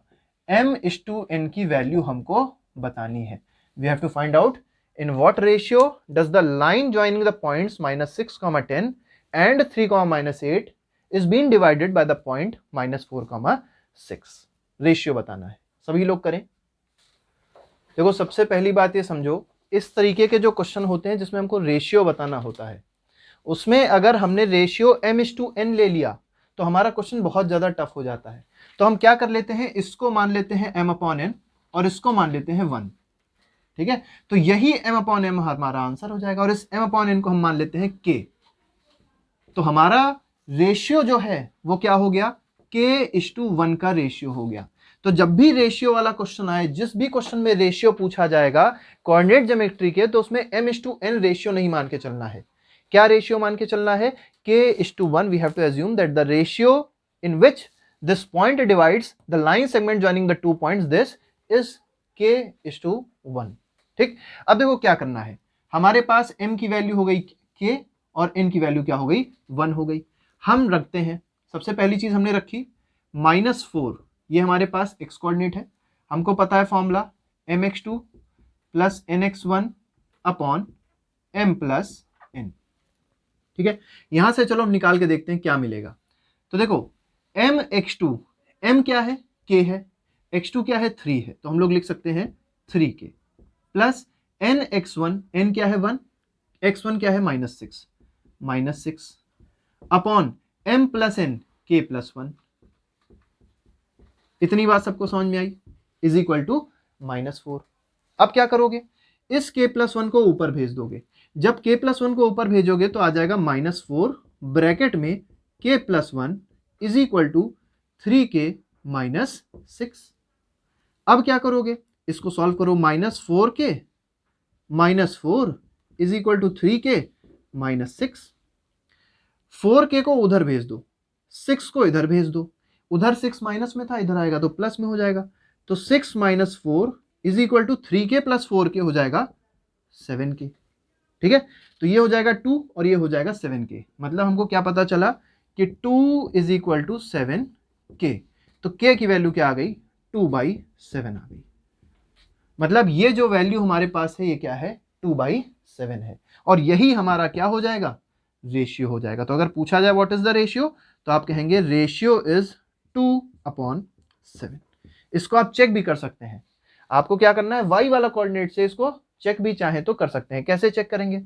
m/n की वैल्यू हमको बतानी है। We have to find out in what ratio does the line joining the points -6, 10 and 3, -8 is been divided by the point -4, 6। Ratio बताना है। सभी लोग करें। देखो सबसे पहली बात ये समझो, इस तरीके के जो क्वेश्चन होते हैं जिसमें हमको रेशियो बताना होता है, उसमें अगर हमने रेशियो m/n ले लिया तो हमारा क्वेश्चन बहुत ज्यादा टफ हो जाता है। तो हम क्या कर लेते हैं, इसको मान लेते हैं m/n और इसको मान लेते हैं 1। ठीक है, तो यही m/m हमारा आंसर हो जाएगा और इस m/n को हम मान लेते हैं k। तो हमारा रेशियो जो है वो क्या हो गया, k/1 का रेशियो हो गया। तो जब भी रेशियो वाला क्वेश्चन आए, जिस भी क्वेश्चन में रेशियो पूछा जाएगा कोऑर्डिनेट ज्योमेट्री के, तो उसमें m/n रेशियो नहीं मान के चलना है। क्या रेशियो मान के चलना है, k/1। We have to assume that the ratio in which this point divides the line segment joining the 2 points, this is k/1। ठीक, अब देखो क्या करना है, हमारे पास m की वैल्यू हो गई k और n की वैल्यू क्या हो गई, 1 हो गई। हम रखते हैं, सबसे पहली चीज हमने रखी -4, ये हमारे पास x कोऑर्डिनेट है। हमको पता है formula mx2 plus nx1 upon m plus n। ठीक है, यहां से चलो हम निकाल के देखते हैं क्या मिलेगा। तो देखो mx2, m क्या है, k है, x2 क्या है, 3 है, तो हम लोग लिख सकते हैं 3k प्लस nx1, n क्या है 1, x1 क्या है -6 upon m plus n, k plus 1। इतनी बात सबको समझ में आई, इज इक्वल टू -4। अब क्या करोगे, इस k प्लस 1 को ऊपर भेज दोगे। जब k प्लस 1 को ऊपर भेजोगे तो आ जाएगा -4 ब्रैकेट में k plus 1 is equal to 3k -6। अब क्या करोगे, इसको सॉल्व करो, -4k -4 is equal to 3k -6। 4k को उधर भेज दो, 6 को इधर भेज दो, उधर 6 माइनस में था, इधर आएगा तो प्लस में हो जाएगा। तो 6 - 4 is equal to 3k plus 4k हो जाएगा 7k। ठीक है, तो ये हो जाएगा 2 और ये हो जाएगा 7k। मतलब हमको क्या पता चला कि 2 इज इक्वल टू 7k। तो k की वैल्यू क्या आ गई, 2/7 आ गई। मतलब ये जो वैल्यू हमारे पास है ये क्या है, 2/7 है। और यही हमारा क्या हो जाएगा, रेशियो हो जाएगा। तो अगर पूछा जाए व्हाट इज द रेशियो, तो आप कहेंगे रेशियो इज 2/7। इसको आप चेक भी कर सकते हैं। आपको क्या करना है, y वाला कोऑर्डिनेट से इसको चेक भी चाहे तो कर सकते हैं। कैसे चेक करेंगे,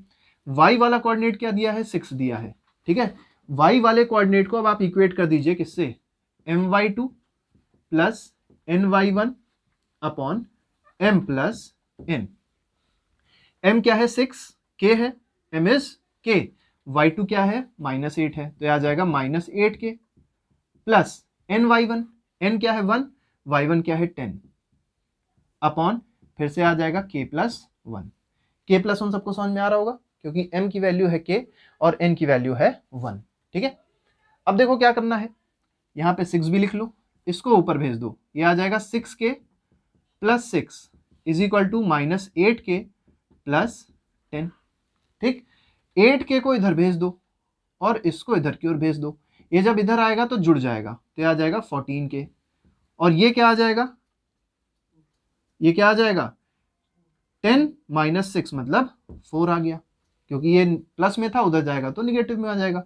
y वाला कोऑर्डिनेट क्या दिया है, 6 दिया है। ठीक है, y वाले कोऑर्डिनेट को अब आप इक्वेट कर दीजिए किससे, my2 plus ny1 upon m plus n। m क्या है 6, k है, m इज k, y2 क्या है -8 है, तो यह आ जाएगा -8k प्लस ny1, n क्या है 1, y1 क्या है 10 अपॉन फिर से आ जाएगा k प्लस 1। k प्लस 1 सबको समझ में आ रहा होगा, क्योंकि m की वैल्यू है k और n की वैल्यू है 1। ठीक है, अब देखो क्या करना है, यहां पे 6 भी लिख लो, इसको ऊपर भेज दो, ये आ जाएगा 6k plus 6 is equal to -8k plus 10। ठीक, 8k को इधर भेज दो और इसको इधर की ओर भेज दो, ये जब इधर आएगा तो जुड़ जाएगा, तो आ जाएगा 14k। और ये क्या आ जाएगा, ये क्या आ जाएगा 10 - 6 मतलब 4 आ गया, क्योंकि ये प्लस में था, उधर जाएगा तो निगेटिव में आ जाएगा।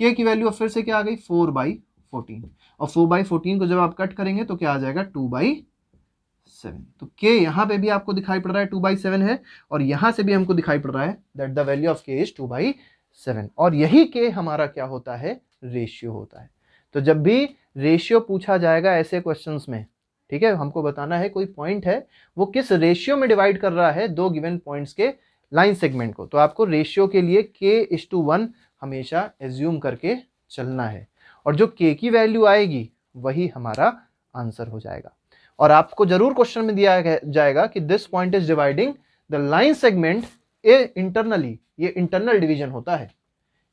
k की वैल्यू फिर से क्या आ गई, 4/14। और 4/14 को जब आप कट करेंगे तो क्या आ जाएगा 2/7। तो k यहाँ पे भी आपको दिखाई पड़ रहा है 2/7 है, और यहाँ से भी हमको दिखाई पड़ रहा है that the value of k is 2/7। और यही k हमारा क्या होता है, रेशियो होता है। तो जब भी रेशियो पूछा जाएगा ऐसे क्वेश्चंस में, ठीक है, हमको बताना है कोई पॉइंट है वो किस रेशियो में डिवाइड कर रहा है दो गिवन पॉइंट्स के लाइन सेगमेंट को, तो आपको रेशियो के लिए k/1 हमेशा एज्यूम करके चलना है, और जो k की वैल्यू आएगी वही हमारा आंसर हो जाएगा। और आपको जरूर क्वेश्चन में दिया जाएगा कि this point is dividing the line segment A internally, ये इंटरनल डिवीजन होता है,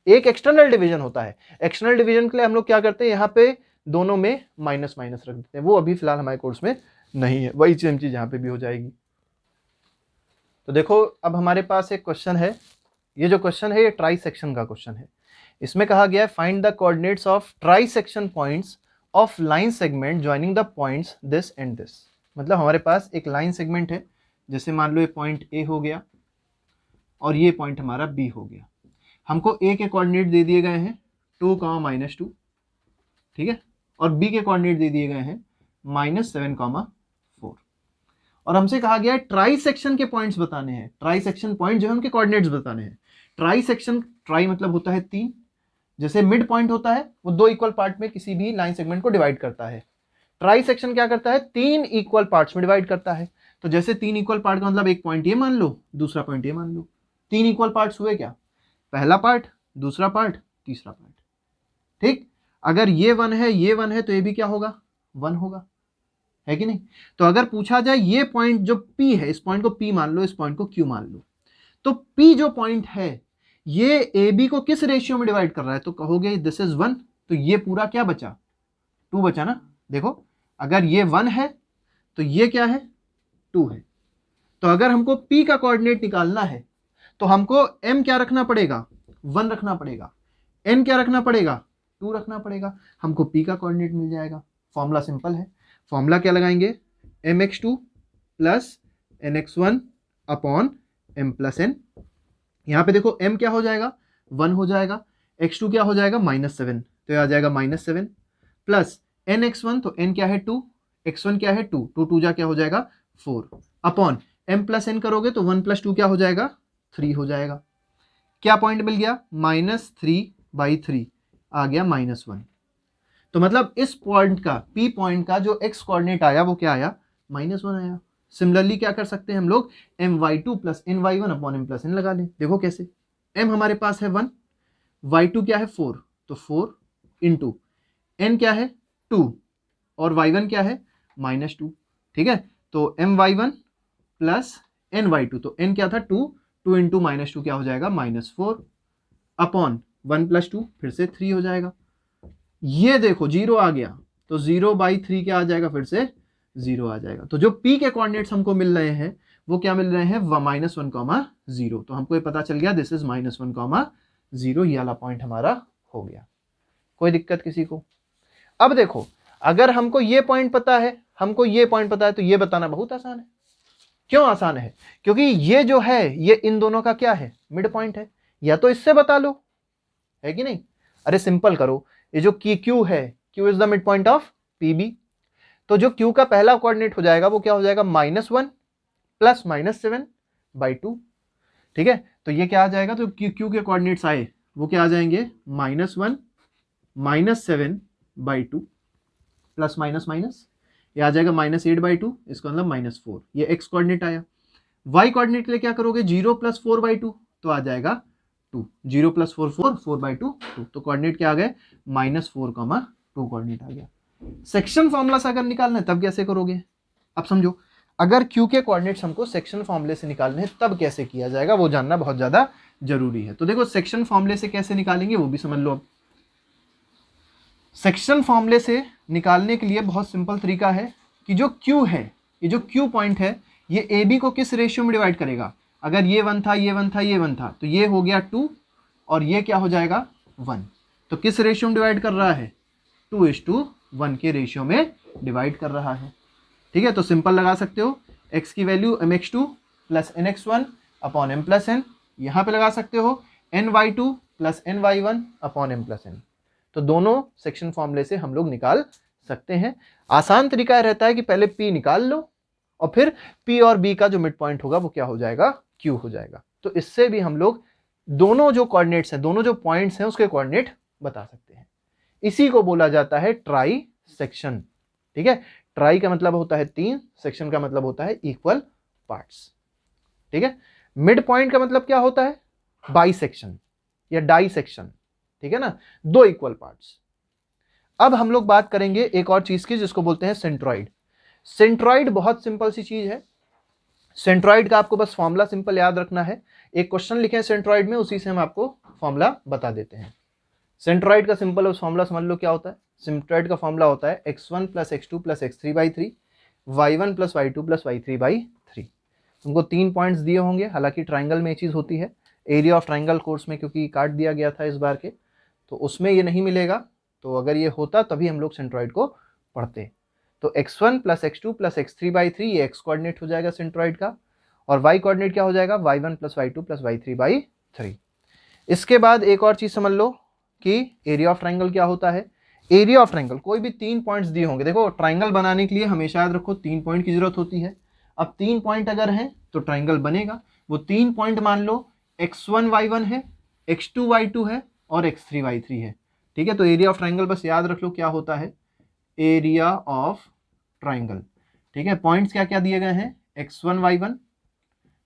एक एक्सटर्नल डिवीजन होता है। एक्सटर्नल डिवीजन के लिए हम लोग क्या करते हैं, यहाँ पे दोनों में माइनस माइनस रख देते हैं, वो अभी फिलहाल हमारे कोर्स में नहीं है, वही सेम चीज यहाँ पे भी हो जाएगी। तो देखो अब हमारे पास एक क्वेश्चन है, ये जो क्वेश्चन है ये ट्राई सेक्शन का क्वेश्चन है। इसमें कहा गया है find the coordinates of try section points of line segment joining the points this and this. मतलब हमारे पास एक लाइन सेगमेंट है, जैसे मान लो ये पॉइंट ए हो गया और ये पॉइंट हमारा बी हो गया। हमको ए के कोऑर्डिनेट दे दिए गए हैं 2, -2, ठीक है, और बी के कोऑर्डिनेट दे दिए गए हैं -7, 4। और हमसे कहा गया है ट्राई सेक्शन के पॉइंट्स बताने हैं। ट्राई सेक्शन पॉइंट जो है उनके कोऑर्डिनेट्स बताने हैं। ट्राई सेक्शन, ट्राई मतलब होता है 3, जैसे मिड पॉइंट होता है वो 2 इक्वल पार्ट में किसी भी लाइन सेगमेंट को डिवाइड करता है। ट्राई सेक्शन क्या करता है, 3 इक्वल पार्ट्स में डिवाइड करता है। तो जैसे 3 इक्वल पार्ट का मतलब एक पॉइंट ये मान लो, दूसरा पॉइंट ये मान लो। 3 इक्वल पार्ट्स हुए क्या, पहला पार्ट, दूसरा पार्ट, तीसरा पार्ट, ठीक। अगर ये 1 है, ये 1 है, तो ये भी क्या होगा, 1 होगा, है कि नहीं। तो अगर पूछा जाए ये पॉइंट जो P है, इस पॉइंट को P मान लो, इस पॉइंट को Q मान लो, तो P जो पॉइंट है ये AB को किस रेशियो में डिवाइड कर रहा है, तो कहोगे दिस इज 1, तो ये पूरा क्या बचा, 2 बचा ना। देखो अगर ये 1 है तो ये क्या है, 2 है। तो अगर हमको P का कोऑर्डिनेट निकालना है तो हमको M क्या रखना पड़ेगा, 1 रखना पड़ेगा, N क्या रखना पड़ेगा, 2 रखना पड़ेगा। हमको P का कोऑर्डिनेट मिल जाएगा। फॉर्मूला सिंपल है। फॉर्मूला क्या लगाएंगे, mx2 plus nx1 upon m plus n। यहाँ पे देखो m क्या हो जाएगा, 1 हो जाएगा, x2 क्या हो जाएगा, -7, तो ये आ जाएगा -7 प्लस nx1, तो n क्या है 2, x1 क्या है 2, 2 2 जा क्या हो जाएगा 4 अपॉन m प्लस n करोगे तो 1 + 2 क्या हो जाएगा 3 हो जाएगा। क्या पॉइंट मिल गया, -3/3 आ गया -1। तो मतलब इस पॉइंट का, P पॉइंट का जो x कोऑर्डिनेट आया वो क्या आया, -1 आया। सिमिलरली क्या कर सकते हैं हम लोग, my2 plus ny1 upon m plus n लगा लें। देखो कैसे, m हमारे पास है 1, y2 क्या है 4, तो 4 इंटू n क्या है 2 और y1 क्या है -2, ठीक है। तो my1 प्लस ny2, तो n क्या था 2, 2 इंटू -2 क्या हो जाएगा -4 अपॉन 1 + 2 फिर से 3 हो जाएगा। ये देखो 0 आ गया, तो 0/3 क्या आ जाएगा, फिर से 0 आ जाएगा। तो जो P के कोऑर्डिनेट्स हमको मिल रहे हैं वो क्या मिल रहे हैं, -1, 0। तो हमको ये पता चल गया दिस इज -1, 0। ये वाला पॉइंट हमारा हो गया। कोई दिक्कत किसी को। अब देखो अगर हमको ये पॉइंट पता है, हमको ये पॉइंट पता है, तो ये बताना बहुत आसान है। क्यों आसान है, क्योंकि ये जो है ये इन दोनों का क्या है, मिड पॉइंट है। या तो इससे बता लो, है कि नहीं। अरे सिंपल करो, ये जो Q है, Q is the mid point of PB, तो जो Q का पहला कोऑर्डिनेट हो जाएगा वो क्या हो जाएगा, -1 प्लस -7/2, ठीक है। तो ये क्या आ जाएगा, तो Q के कोऑर्डिनेट्स आए वो क्या आ जाएंगे, -1 -7/2 प्लस माइनस माइनस, ये आ जाएगा -8/2, इसका मतलब -4। ये x कोऑर्डिनेट आया। y कोऑर्डिनेट के लिए क्या करोगे, 0 + 4/2, तो आ जाएगा 2, 0 + 4 4, 4/2 2। तो कोऑर्डिनेट क्या आ गए, -4, 2 कोऑर्डिनेट आ गया। सेक्शन फॉर्मूला से अगर निकालना है तब कैसे करोगे, अब समझो। अगर Q के कोऑर्डिनेट्स हमको सेक्शन फॉर्मूले से निकालने हैं तब कैसे किया जाएगा, वो जानना बहुत ज्यादा जरूरी है। तो देखो सेक्शन फॉर्मूले से कैसे निकालेंगे वो भी समझ लो। अब सेक्शन फॉर्मूले से निकालने के लिए बहुत सिंपल तरीका है कि जो Q है, ये जो Q पॉइंट है, ये AB को किस रेशियो में डिवाइड करेगा। अगर ये 1 था, ये 1 था, ये 1 था, तो ये हो गया 2 और ये क्या हो जाएगा 1। तो किस रेशियो में डिवाइड कर रहा है, 2:1 के रेशियो में डिवाइड कर रहा है, ठीक है। तो सिंपल लगा सकते हो, x की value mx2 plus nx1 upon m plus n, यहाँ पे लगा सकते हो ny2 plus ny1 upon m plus n। तो दोनों सेक्शन फॉर्मूले से हम लोग निकाल सकते हैं। आसान तरीका रहता है कि पहले P निकाल लो और फिर P और B का जो मिड पॉइंट होगा वो क्या हो जाएगा, Q हो जाएगा। तो इससे भी हम लोग दोनों जो कोऑर्डिनेट्स हैं, दोनों जो पॉइंट्स हैं उसके कोऑर्डिनेट बता सकते हैं। इसी को बोला जाता है ट्राई सेक्शन, ठीक है। ट्राई का मतलब होता है 3, सेक्शन का मतलब होता है इक्वल पार्ट्स, ठीक है। मिड पॉइंट का मतलब क्या होता है, बाइसेक्शन या डाइसेक्शन, ठीक है ना, 2 इक्वल पार्ट्स। अब हम लोग बात करेंगे एक और चीज की जिसको बोलते हैं सेंट्रॉइड। सेंट्रॉइड बहुत सिंपल सी चीज है। सेंट्रॉइड का आपको बस फॉर्मूला सिंपल याद रखना है। एक क्वेश्चन लिखे सेंट्रॉइड में, उसी से हम आपको फॉर्मूला बता देते हैं। सेंट्रॉइड का सिंपल फॉर्मूला समझ लो क्या होता है। सेंट्रॉइड का फॉर्मूला होता है x1 + x2 + x3/3, y1 + y2 + y3/3। तुमको 3 पॉइंट्स दिए होंगे, हालांकि ट्राइंगल में ये चीज़ होती है। एरिया ऑफ ट्राइंगल कोर्स में क्योंकि काट दिया गया था इस बार के, तो उसमें ये नहीं मिलेगा, तो अगर ये होता तभी हम लोग सेंट्रॉइड को पढ़ते। तो x1 plus x2 plus x3/3 ये x कोऑर्डिनेट हो जाएगा सेंट्रॉइड का, और y कोऑर्डिनेट क्या हो जाएगा y1 plus y2 plus y3/3। इसके बाद एक और चीज समझ लो कि एरिया ऑफ ट्राइंगल क्या होता है। एरिया ऑफ ट्राइंगल, कोई भी 3 पॉइंट्स दिए होंगे, देखो ट्राइंगल बनाने के लिए हमेशा याद रखो 3 पॉइंट की जरूरत होती है। अब 3 पॉइंट अगर हैं तो ट्राइंगल बनेगा। वो 3 पॉइंट मान लो x1 y1 है, x2 y2 है और x3 y3 है। ठीक है, तो एरिया ऑफ ट्राइंगल बस याद रख लो क्या होता है, एरिया ऑफ ट्राइंगल। ठीक है, पॉइंट्स क्या क्या दिए गए हैं, x1 y1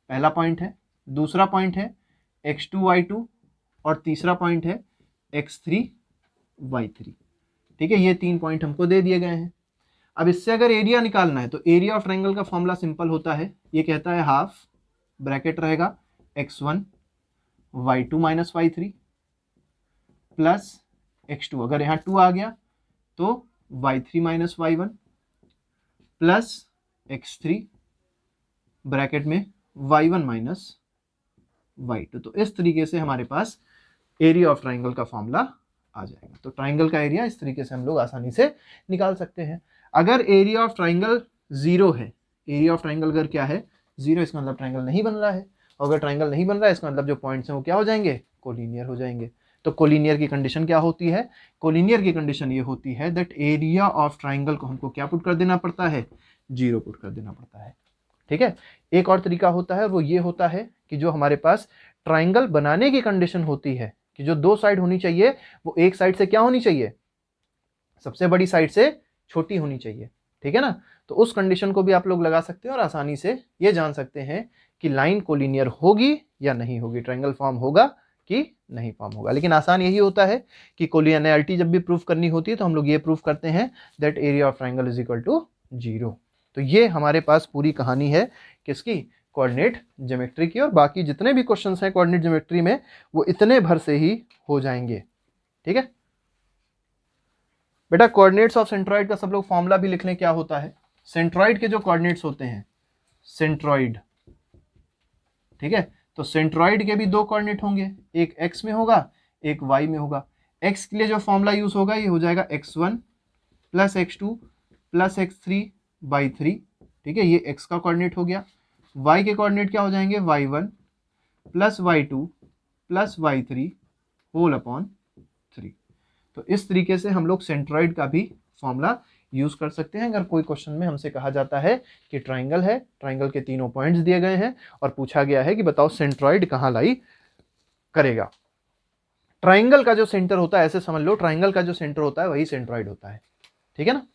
पहला पॉइंट है, दूसरा पॉइंट है x2 y2 और तीसरा पॉइंट है x3 y3। ठीक है, ये 3 पॉइंट हमको दे दिए गए हैं। अब इससे अगर एरिया निकालना है तो एरिया ऑफ ट्राइंगल का फॉर्मूला सिंपल होता है, ये कहता है हाफ ब्रैकेट रहेगा x1 y2 minus y3 plus x2, अगर यहाँ 2 आ गया तो y3 minus y1 plus x3 bracket में y1 माइनस y2। तो इस तरीके से हमारे पास एरिया ऑफ ट्राइंगल का फॉर्मूला आ जाएगा। तो ट्राइंगल का एरिया इस तरीके से हम लोग आसानी से निकाल सकते हैं। अगर एरिया ऑफ ट्राइंगल 0 है, एरिया ऑफ ट्राइंगल अगर क्या है 0, इसका मतलब ट्राइंगल नहीं बन रहा है। अगर ट्राइंगल नहीं बन रहा है इसका मतलब जो पॉइंट्स हैं वो क्या हो जाएंगे, कोलिनियर हो जाएंगे। तो कोलिनियर की कंडीशन क्या होती है, कोलिनियर की कंडीशन ये होती है दैट एरिया ऑफ ट्राइंगल को हमको क्या पुट कर देना पड़ता है, 0 पुट कर देना पड़ता है। ठीक है, एक और तरीका होता है, वो ये होता है कि जो हमारे पास ट्राइंगल बनाने की कंडीशन होती है कि जो 2 साइड होनी चाहिए वो एक साइड से क्या होनी चाहिए, सबसे बड़ी साइड से छोटी होनी चाहिए। ठीक है ना, तो उस कंडीशन को भी आप लोग लगा सकते हैं और आसानी से ये जान सकते हैं कि लाइन कोलिनियर होगी या नहीं होगी, ट्राइंगल फॉर्म होगा कि नहीं फॉर्म होगा। लेकिन आसान यही होता है कि कोलिनियरिटी जब भी प्रूफ करनी होती है तो हम लोग ये प्रूफ करते हैं that area of triangle is equal to 0। तो ये हमारे पास पूरी कहानी है किसकी, कोऑर्डिनेट ज्योमेट्री की। और बाकी जितने भी क्वेश्चंस हैं कोऑर्डिनेट ज्योमेट्री में वो इतने भर से ही हो जाएंगे। ठीक है बेटा, कोऑर्डिनेट्स ऑफ सेंट्रॉइड का सब लोग फॉर्मूला भी लिख लें, क्या होता है। सेंट्रॉइड के जो कोऑर्डिनेट्स होते हैं, सेंट्रॉइड, ठीक है, तो सेंट्रॉइड के भी 2 कोऑर्डिनेट होंगे, एक x में होगा एक y में होगा। x के लिए जो फॉर्मूला यूज होगा ये हो जाएगा x1 plus x2 plus x3/3। ठीक है, ये x का कोऑर्डिनेट हो गया। y के कोऑर्डिनेट क्या हो जाएंगे, y1 plus y2 plus y3 whole upon 3। तो इस तरीके से हम लोग सेंट्रॉइड का भी फॉर्मूला यूज कर सकते हैं। अगर कोई क्वेश्चन में हमसे कहा जाता है कि ट्राइंगल है, ट्राइंगल के तीनों पॉइंट्स दिए गए हैं और पूछा गया है कि बताओ सेंट्रॉइड कहाँ लाई करेगा। ट्राइंगल का जो सेंटर होता है, ऐसे समझ लो ट्राइंगल का जो सेंटर होता है वही सेंट्रॉइड होता है। ठीक है ना।